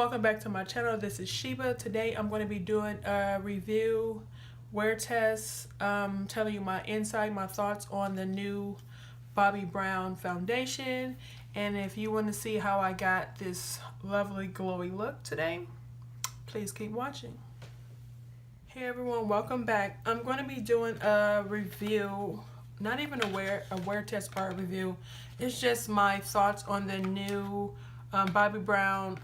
welcome back to my channel. This is Sheeba. Today I'm going to be doing a review, wear test, telling you my insight, my thoughts on the new Bobbi Brown foundation. And if you want to see how I got this lovely glowy look today, please keep watching. Hey everyone, welcome back. I'm going to be doing a review, not even a wear test art review. It's just my thoughts on the new Bobbi Brown,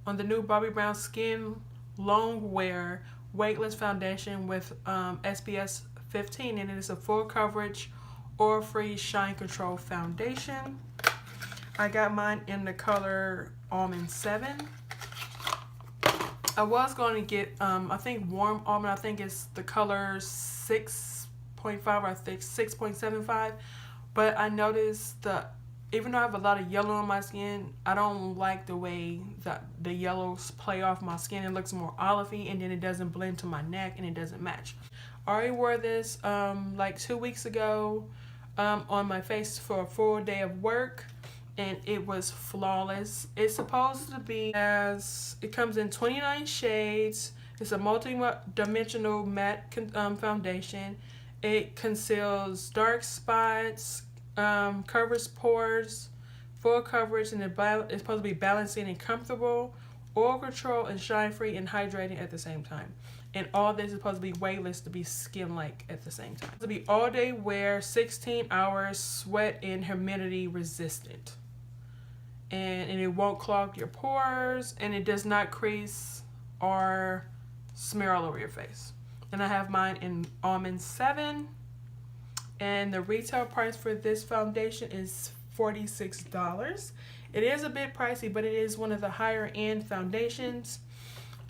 on the new Bobbi Brown Skin Long-Wear Weightless Foundation with SPF 15, and it is a full coverage, oil-free shine control foundation. I got mine in the color Almond 7. I was going to get, I think warm almond, I think it's the color 6.5 or I think 6.75, but I noticed that even though I have a lot of yellow on my skin, I don't like the way that the yellows play off my skin. It looks more olivey, and then it doesn't blend to my neck, and it doesn't match. I already wore this like 2 weeks ago on my face for a full day of work, and it was flawless. It's supposed to be it comes in 29 shades. It's a multi-dimensional matte foundation. It conceals dark spots, covers pores, full coverage, and it's supposed to be balancing and comfortable, oil control, and shine free and hydrating at the same time. And all this is supposed to be weightless to be skin-like at the same time. It's supposed to be all day wear, 16 hours, sweat and humidity resistant. And it won't clog your pores, and it does not crease or smear all over your face. And I have mine in Almond 7. And the retail price for this foundation is $46. It is a bit pricey, but it is one of the higher end foundations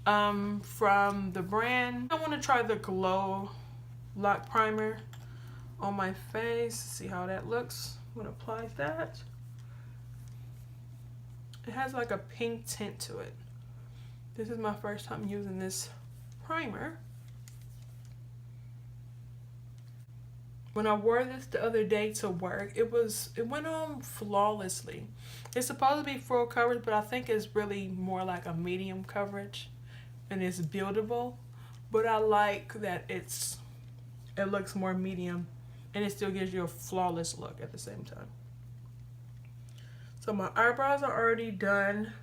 from the brand. I want to try the Glow Lock Primer on my face, see how that looks when it applies that. It has like a pink tint to it. This is my first time using this primer. When I wore this the other day to work, it went on flawlessly. It's supposed to be full coverage, but I think it's really more like a medium coverage, and it's buildable. But I like that it looks more medium, and it still gives you a flawless look at the same time. So my eyebrows are already done,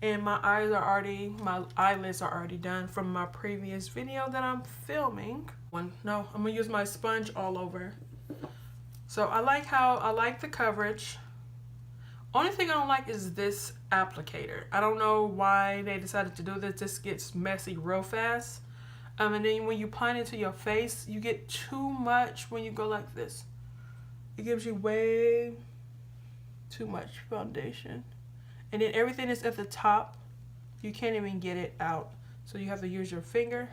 and my eyelids are already done from my previous video that I'm filming. No, I'm gonna use my sponge all over. So I like the coverage. Only thing I don't like is this applicator. I don't know why they decided to do this. This gets messy real fast. And then when you apply it to your face, you get too much when you go like this. It gives you way too much foundation. And then everything is at the top. You can't even get it out. So you have to use your finger.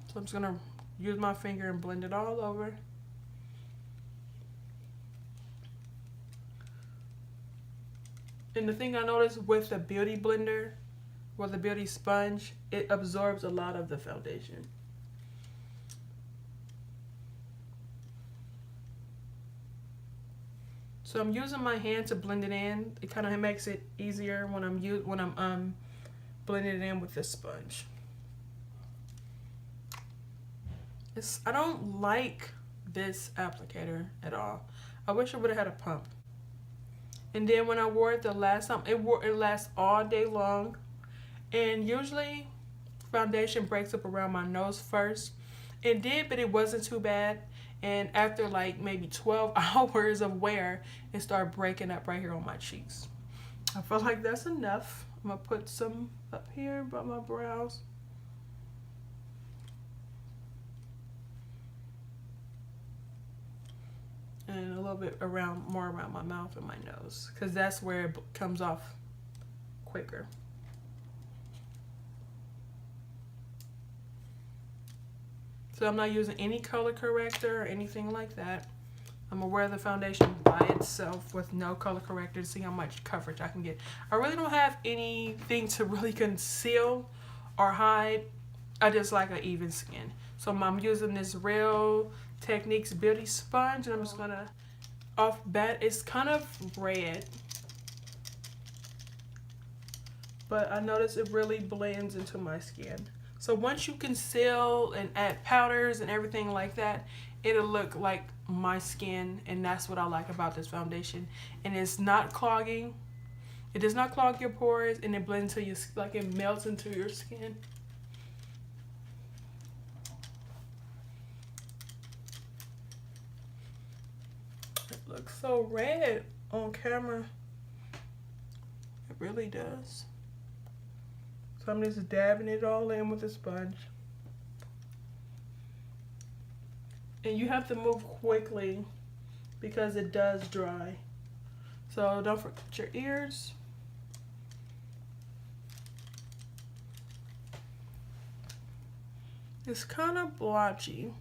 So I'm just gonna use my finger and blend it all over. And the thing I noticed with the beauty blender, or the beauty sponge, it absorbs a lot of the foundation. So I'm using my hand to blend it in. It kind of makes it easier when I'm blending it in with the sponge. I don't like this applicator at all. I wish I would have had a pump. And then when I wore it the last time, it lasts all day long. And usually foundation breaks up around my nose first. It did, but it wasn't too bad. And after like maybe 12 hours of wear, it started breaking up right here on my cheeks. I feel like that's enough. I'm gonna put some up here by my brows. And a little bit more around my mouth and my nose, because that's where it comes off quicker. So I'm not using any color corrector or anything like that. I'm gonna wear the foundation by itself with no color corrector to see how much coverage I can get. I really don't have anything to really conceal or hide. I just like an even skin. So I'm using this Real Techniques Beauty Sponge, and I'm just gonna, off bat, it's kind of red. but I notice it really blends into my skin. So once you conceal and add powders and everything like that, it'll look like my skin, and that's what I like about this foundation. And it's not clogging. It does not clog your pores, and it blends into your, like it melts into your skin. It looks so red on camera. It really does. So I'm just dabbing it all in with a sponge. And you have to move quickly because it does dry. So don't forget your ears. It's kind of blotchy.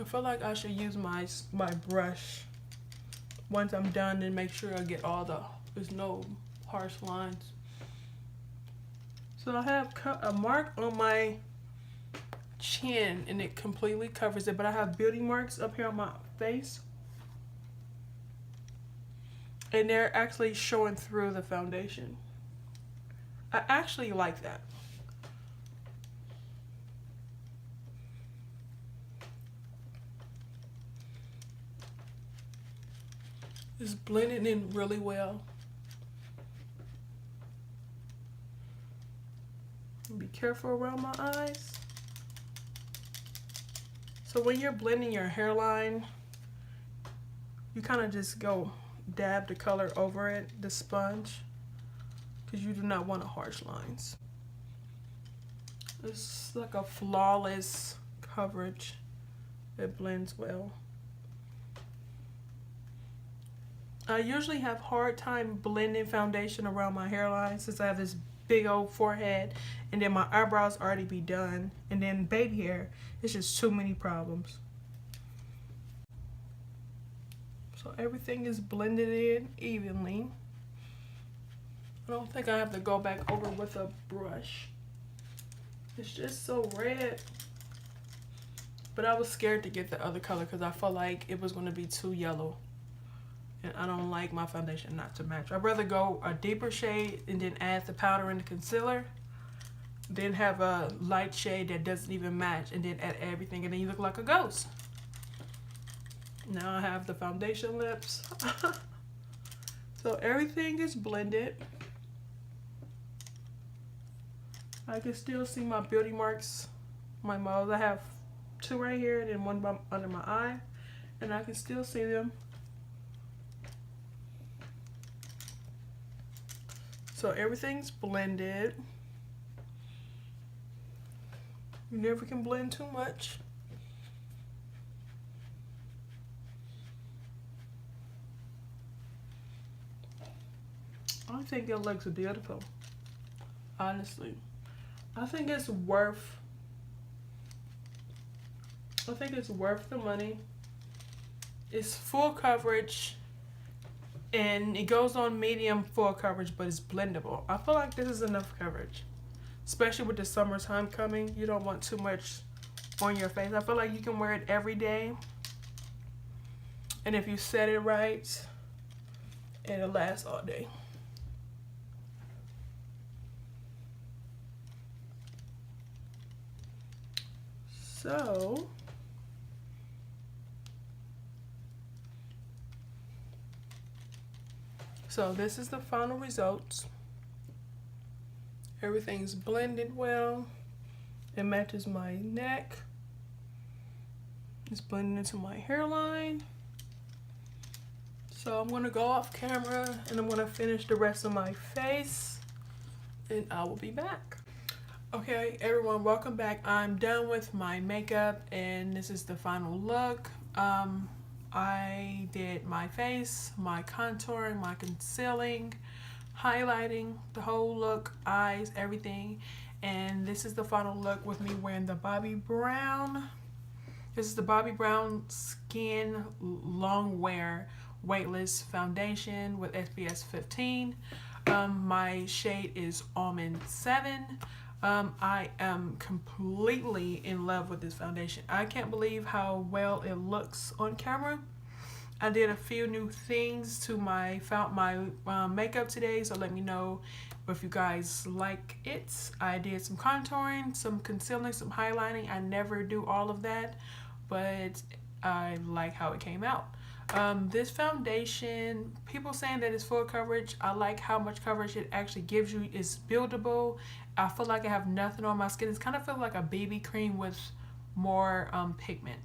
I feel like I should use my brush once I'm done and make sure I get there's no harsh lines. So I have a mark on my chin and it completely covers it, but I have beauty marks up here on my face. And they're actually showing through the foundation. I actually like that. It's blending in really well. Be careful around my eyes. So when you're blending your hairline, you kind of just go dab the color over it, the sponge, because you do not want harsh lines. It's like a flawless coverage. It blends well. I usually have a hard time blending foundation around my hairline since I have this big old forehead, and then my eyebrows already be done, and then baby hair. It's just too many problems. So everything is blended in evenly. I don't think I have to go back over with a brush. It's just so red. But I was scared to get the other color because I felt like it was going to be too yellow. And I don't like my foundation not to match. I'd rather go a deeper shade and then add the powder and the concealer, then have a light shade that doesn't even match, and then add everything, and then you look like a ghost. Now I have the foundation lips. So everything is blended. I can still see my beauty marks, my moles. I have 2 right here and then 1 under my eye, and I can still see them. So everything's blended. You never can blend too much. I think it looks beautiful. Honestly. I think it's worth the money. It's full coverage. And it goes on medium full coverage, but it's blendable. I feel like this is enough coverage, especially with the summertime coming. You don't want too much on your face. I feel like you can wear it every day, and if you set it right, it'll last all day. So this is the final results. Everything's blended well. It matches my neck. It's blending into my hairline. So I'm gonna go off camera and I'm gonna finish the rest of my face, and I will be back. Okay, everyone, welcome back. I'm done with my makeup and this is the final look. I did my face, my contouring, my concealing, highlighting, the whole look, eyes, everything. And this is the final look with me wearing the Bobbi Brown. This is the Bobbi Brown Skin Long-Wear Weightless Foundation with SPF 15. My shade is Almond 7. I am completely in love with this foundation. I can't believe how well it looks on camera. I did a few new things to my makeup today, so let me know if you guys like it. I did some contouring, some concealing, some highlighting. I never do all of that, but I like how it came out. This foundation, people saying that it's full coverage. I like how much coverage it actually gives you. It's buildable. I feel like I have nothing on my skin. It's kind of feel like a BB cream with more pigment.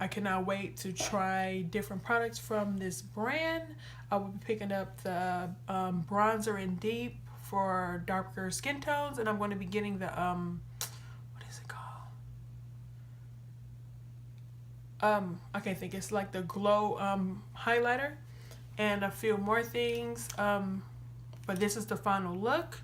I cannot wait to try different products from this brand. I will be picking up the bronzer in Deep for darker skin tones, and I'm going to be getting the what is it called? I can't think. It's like the glow highlighter, and a few more things. But this is the final look.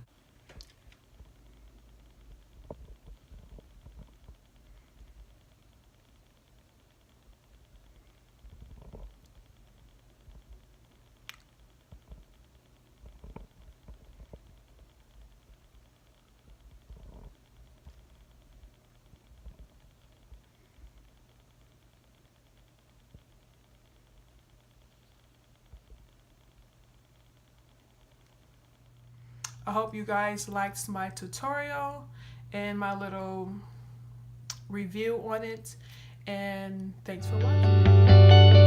I hope you guys liked my tutorial and my little review on it, and thanks for watching.